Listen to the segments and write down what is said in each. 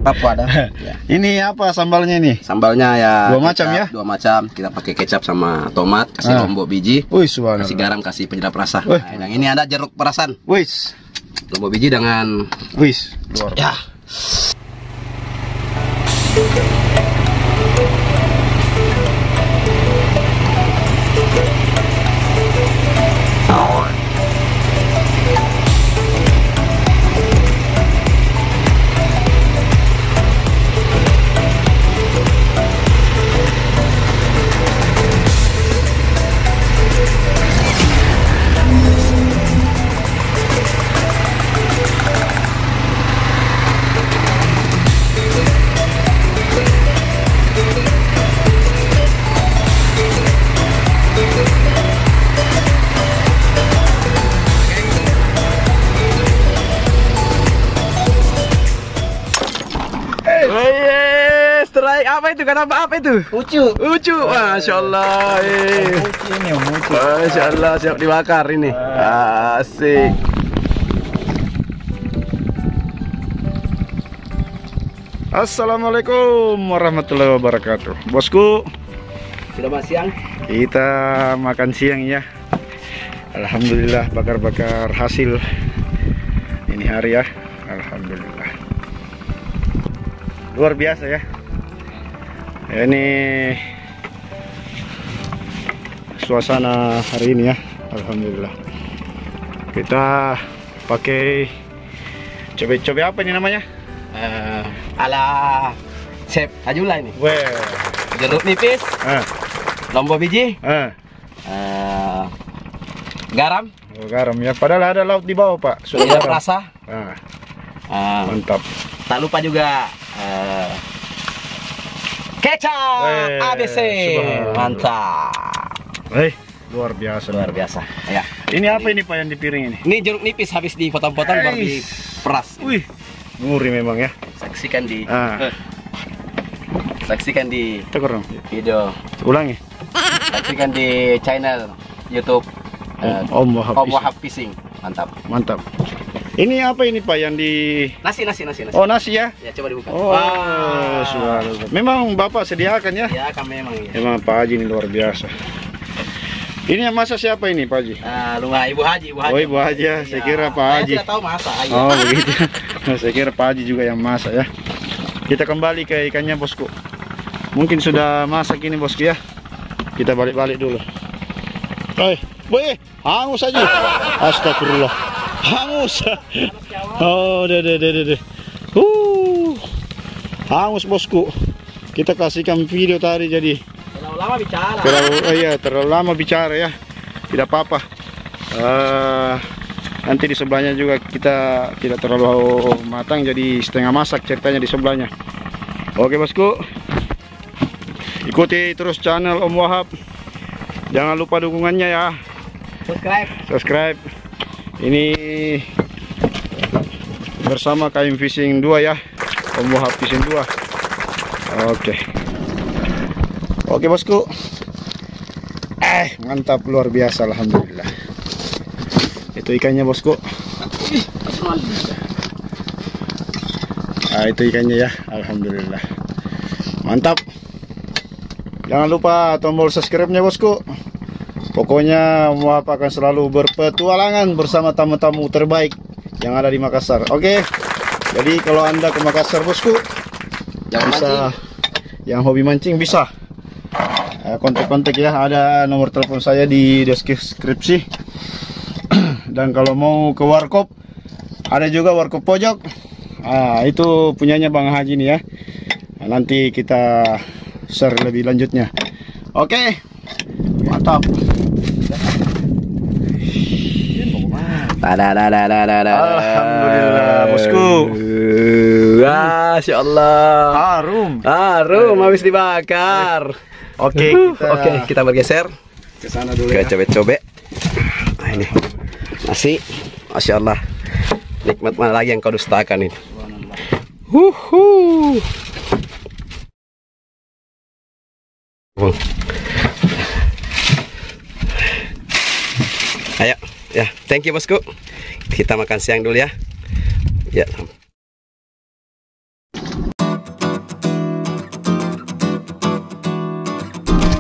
mantap wadah. Ya. Ini apa sambalnya ini? Sambalnya ya dua macam ya? Dua macam. Kita pakai kecap sama tomat, kasih lombok biji. Wih, kasih garam, kasih penyedap rasa. Nah, yang ini ada jeruk perasan. Wis. Lombok biji dengan Wis. Ya. Apa itu? Kenapa apa itu? Ucu. Ucu. Masya Allah. Masya Allah, siap dibakar ini. Asik. Assalamualaikum warahmatullahi wabarakatuh. Bosku, Sudah makan siang? kita makan siang ya. Alhamdulillah, bakar-bakar hasil ini hari ya. Alhamdulillah. Luar biasa ya. Ini suasana hari ini ya. Alhamdulillah. Kita pakai cobek-cobek apa ini namanya? Ala Chef Hajula ini. Weh. Jeruk nipis, lombok biji, garam. Oh, garam ya. Padahal ada laut di bawah, Pak. Sudah Sudah rasa. Mantap. Tak lupa juga kecap ABC. Mantap. Luar biasa. Luar biasa. Ya. Ini apa ini Pak yang di piring ini? Ini jeruk nipis habis dipotong-potong baru diperas. Wih, gurih memang ya. Saksikan di saksikan di Tegur dong. video. Ulangi. Saksikan di channel YouTube Om Wahab. Om Wahab Fishing. Mantap. Mantap. Ini apa ini Pak yang di Nasi. Oh, nasi ya? Ya, coba dibuka. Oh, subhanallah. Memang Bapak sediakan ya? Ya, kami memang ya. Memang Pak Haji ini luar biasa. Ini yang masak siapa ini Pak Haji? Ibu Haji. Oh, Ibu Haji ya. Saya kira Pak Haji. Saya tidak tahu masak. Oh, begitu. Saya kira Pak Haji juga yang masak ya. Kita kembali ke ikannya bosku. Mungkin sudah masak ini bosku ya. Kita balik-balik dulu. Boy, hangus aja. Astagfirullah. Hangus. Oh, deh. Hangus bosku. Kita kasihkan video tadi jadi. Terlalu lama bicara. Terlalu lama bicara ya. Tidak apa-apa. Nanti di sebelahnya juga kita tidak terlalu matang, jadi setengah masak ceritanya di sebelahnya. Oke bosku, ikuti terus channel Om Wahab. Jangan lupa dukungannya ya. Subscribe. Ini bersama KM Fishing 2 ya, Om Wahab Fishing 2. Oke bosku. Mantap, luar biasa, alhamdulillah. Itu ikannya bosku. Itu ikannya ya, alhamdulillah. Mantap. Jangan lupa tombol subscribe-nya bosku. Pokoknya Om Wahab akan selalu berpetualangan bersama tamu-tamu terbaik yang ada di Makassar. Oke. Jadi kalau Anda ke Makassar bosku, bisa yang hobi mancing bisa kontak-kontak ya, ada nomor telepon saya di deskripsi. Dan kalau mau ke warkop, ada juga warkop pojok. Itu punyanya Bang Haji nih ya. Nanti kita share lebih lanjutnya. Oke. Mantap. Alhamdulillah bosku. Masya Allah. Harum habis dibakar. Oke, kita bergeser ke sana dulu ke ya. cobek-cobek. Nah, ini nasi. Masya Allah. Nikmat mana lagi yang kau dustakan ini. Ayo, ya, thank you bosku. Kita makan siang dulu ya. Ya.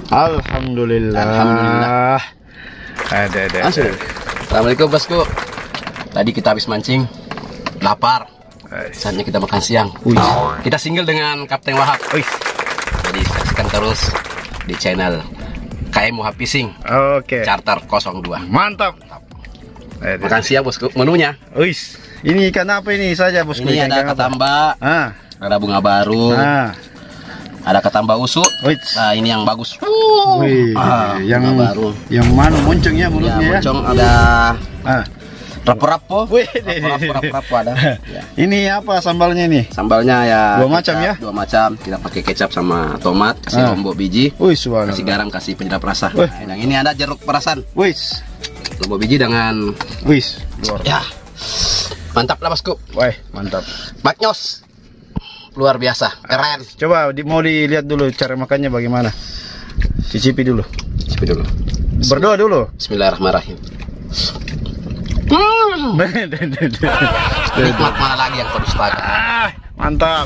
Alhamdulillah. Alhamdulillah. Ada. Langsung. Assalamualaikum bosku. Tadi kita habis mancing, lapar. Saatnya kita makan siang. Kita single dengan Kapten Wahab. Jadi saksikan terus di channel KM Wahab Fishing. Oke. Charter 02. Mantap. Makan siang bosku. Menunya. Ini ikan apa ini saja bosku? Ini ada katamba, ada bunga baru, ada katamba usuk. Nah ini yang bagus. Yang baru. Yang mana moncongnya mulutnya ya? Moncong ada. Rapo-rapo. Rapo ada. Ya. Ini apa sambalnya ini? Sambalnya ya dua macam ya? Dua macam. Kita pakai kecap sama tomat, kasih lombok biji. Kasih garam, kasih penyedap rasa. Nah, ini ada jeruk perasan. Lombok biji dengan ya. Mantap lah bosku. Mantap. Baknyos. Luar biasa, keren. Coba mau dilihat dulu cara makannya bagaimana. Cicipi dulu. Berdoa dulu. Bismillahirrahmanirrahim. Nikmat mana lagi yang kau dustakan. Mantap.